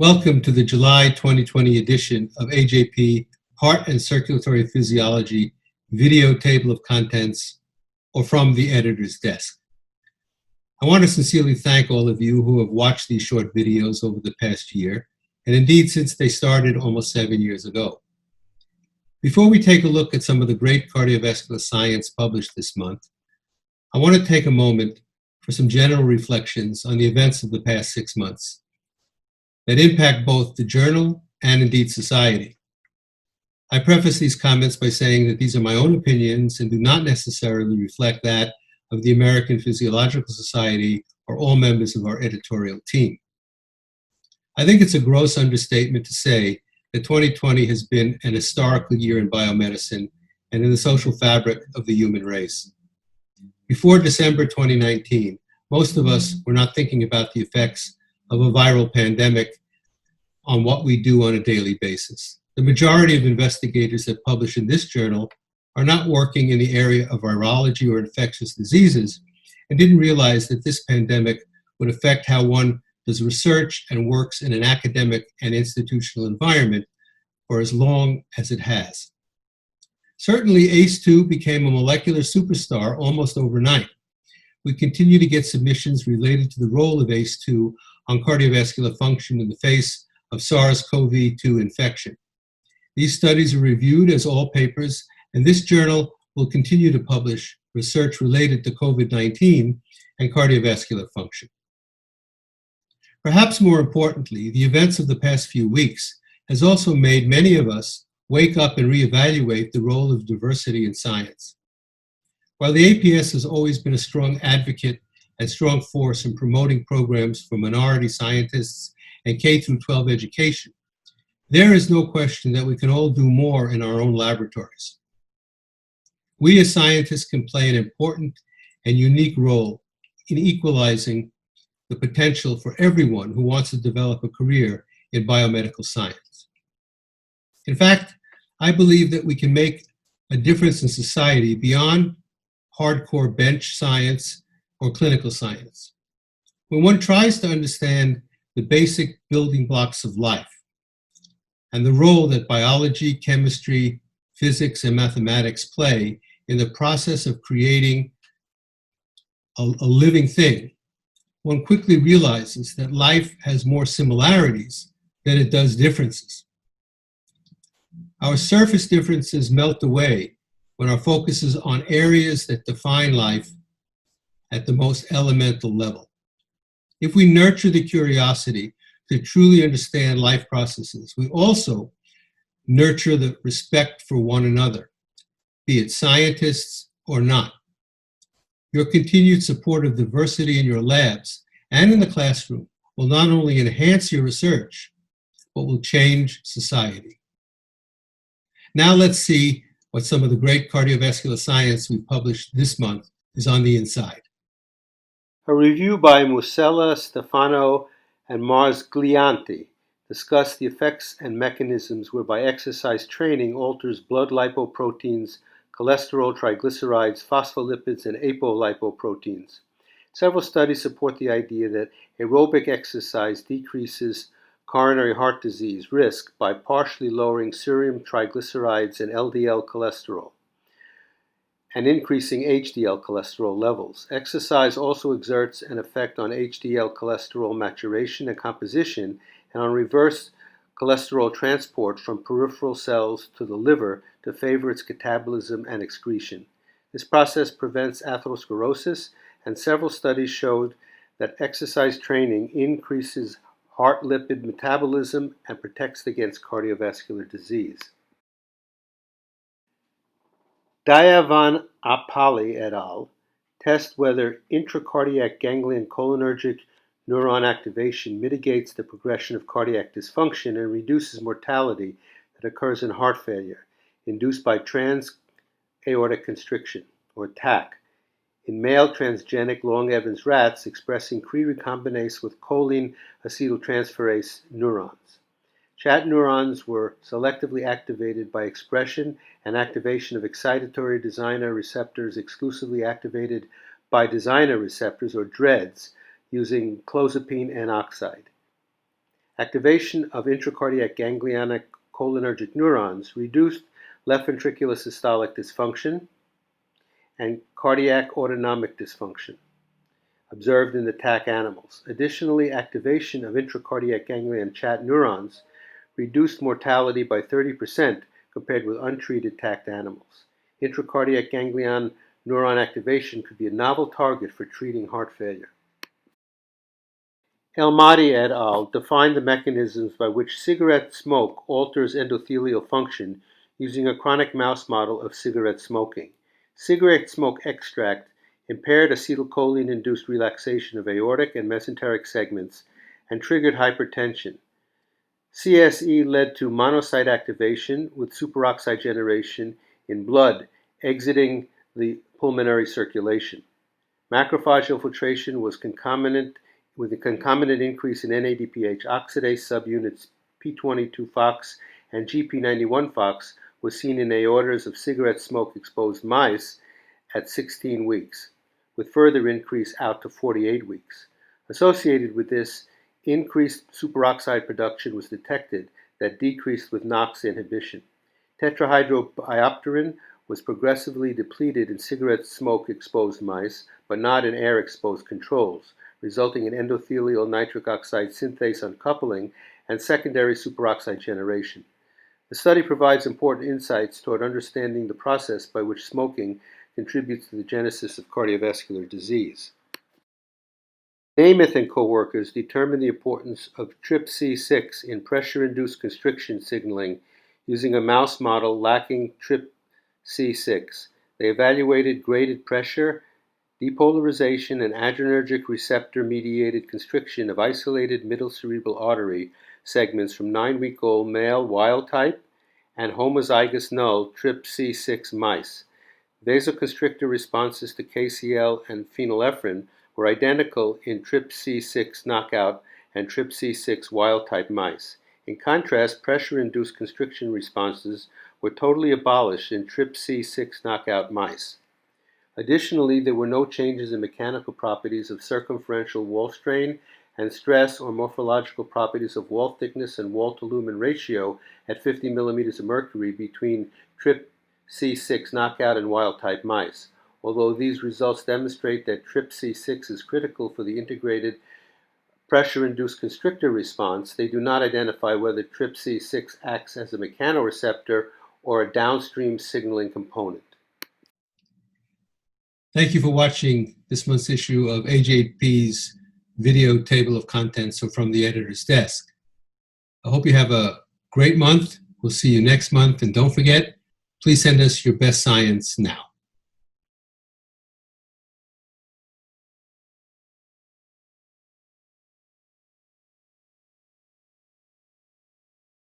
Welcome to the July 2020 edition of AJP-Heart and Circulatory Physiology video table of contents, or from the editor's desk. I want to sincerely thank all of you who have watched these short videos over the past year, and indeed since they started almost 7 years ago. Before we take a look at some of the great cardiovascular science published this month, I want to take a moment for some general reflections on the events of the past 6 months that impact both the journal and indeed society. I preface these comments by saying that these are my own opinions and do not necessarily reflect that of the American Physiological Society or all members of our editorial team. I think it's a gross understatement to say that 2020 has been an historical year in biomedicine and in the social fabric of the human race. Before December 2019, most of us were not thinking about the effects of a viral pandemic on what we do on a daily basis. The majority of investigators that publish in this journal are not working in the area of virology or infectious diseases and didn't realize that this pandemic would affect how one does research and works in an academic and institutional environment for as long as it has. Certainly, ACE2 became a molecular superstar almost overnight. We continue to get submissions related to the role of ACE2 on cardiovascular function in the face of SARS-CoV-2 infection. These studies are reviewed as all papers, and this journal will continue to publish research related to COVID-19 and cardiovascular function. Perhaps more importantly, the events of the past few weeks has also made many of us wake up and reevaluate the role of diversity in science. While the APS has always been a strong advocate and strong force in promoting programs for minority scientists and K-12 education, there is no question that we can all do more in our own laboratories. We as scientists can play an important and unique role in equalizing the potential for everyone who wants to develop a career in biomedical science. In fact, I believe that we can make a difference in society beyond hardcore bench science or clinical science. When one tries to understand the basic building blocks of life and the role that biology, chemistry, physics, and mathematics play in the process of creating a living thing, one quickly realizes that life has more similarities than it does differences. Our surface differences melt away when our focus is on areas that define life at the most elemental level. If we nurture the curiosity to truly understand life processes, we also nurture the respect for one another, be it scientists or not. Your continued support of diversity in your labs and in the classroom will not only enhance your research, but will change society. Now let's see what some of the great cardiovascular science we published this month is on the inside. A review by Musella, Stefano, and Marzglianti discussed the effects and mechanisms whereby exercise training alters blood lipoproteins, cholesterol, triglycerides, phospholipids, and apolipoproteins. Several studies support the idea that aerobic exercise decreases coronary heart disease risk by partially lowering serum triglycerides and LDL cholesterol and increasing HDL cholesterol levels. Exercise also exerts an effect on HDL cholesterol maturation and composition and on reverse cholesterol transport from peripheral cells to the liver to favor its catabolism and excretion. This process prevents atherosclerosis, and several studies showed that exercise training increases heart lipid metabolism and protects against cardiovascular disease. Dayavan Apali et al. Test whether intracardiac ganglion cholinergic neuron activation mitigates the progression of cardiac dysfunction and reduces mortality that occurs in heart failure induced by transaortic constriction, or TAC, in male transgenic long Evans rats expressing Cre recombinase with choline acetyltransferase neurons. Chat neurons were selectively activated by expression and activation of excitatory designer receptors exclusively activated by designer receptors, or DREADs, using clozapine N oxide. Activation of intracardiac ganglionic cholinergic neurons reduced left ventricular systolic dysfunction and cardiac autonomic dysfunction observed in the TAC animals. Additionally, activation of intracardiac ganglion chat neurons reduced mortality by 30% compared with untreated TAC animals. Intracardiac ganglion neuron activation could be a novel target for treating heart failure. El-Mahdi et al. Defined the mechanisms by which cigarette smoke alters endothelial function using a chronic mouse model of cigarette smoking. Cigarette smoke extract impaired acetylcholine-induced relaxation of aortic and mesenteric segments and triggered hypertension. CSE led to monocyte activation with superoxide generation in blood exiting the pulmonary circulation. Macrophage infiltration was concomitant with a concomitant increase in NADPH oxidase subunits P22-FOX and GP91-FOX was seen in aortas of cigarette smoke-exposed mice at 16 weeks, with further increase out to 48 weeks. Associated with this, increased superoxide production was detected that decreased with NOx inhibition. Tetrahydrobiopterin was progressively depleted in cigarette smoke-exposed mice, but not in air-exposed controls, resulting in endothelial nitric oxide synthase uncoupling and secondary superoxide generation. The study provides important insights toward understanding the process by which smoking contributes to the genesis of cardiovascular disease. Namath and co-workers determined the importance of TRPC6 in pressure-induced constriction signaling using a mouse model lacking TRPC6. They evaluated graded pressure, depolarization, and adrenergic receptor-mediated constriction of isolated middle cerebral artery segments from 9-week-old male wild-type and homozygous null TRPC6 mice. Vasoconstrictor responses to KCl and phenylephrine were identical in TRPC6 knockout and TRPC6 wild-type mice. In contrast, pressure-induced constriction responses were totally abolished in TRPC6 knockout mice. Additionally, there were no changes in mechanical properties of circumferential wall strain and stress or morphological properties of wall thickness and wall-to-lumen ratio at 50 millimeters of mercury between TRPC6 knockout and wild-type mice. Although these results demonstrate that TRPC6 is critical for the integrated pressure-induced constrictor response, they do not identify whether TRPC6 acts as a mechanoreceptor or a downstream signaling component. Thank you for watching this month's issue of AJP's video table of contents from the editor's desk. I hope you have a great month. We'll see you next month. And don't forget, please send us your best science now.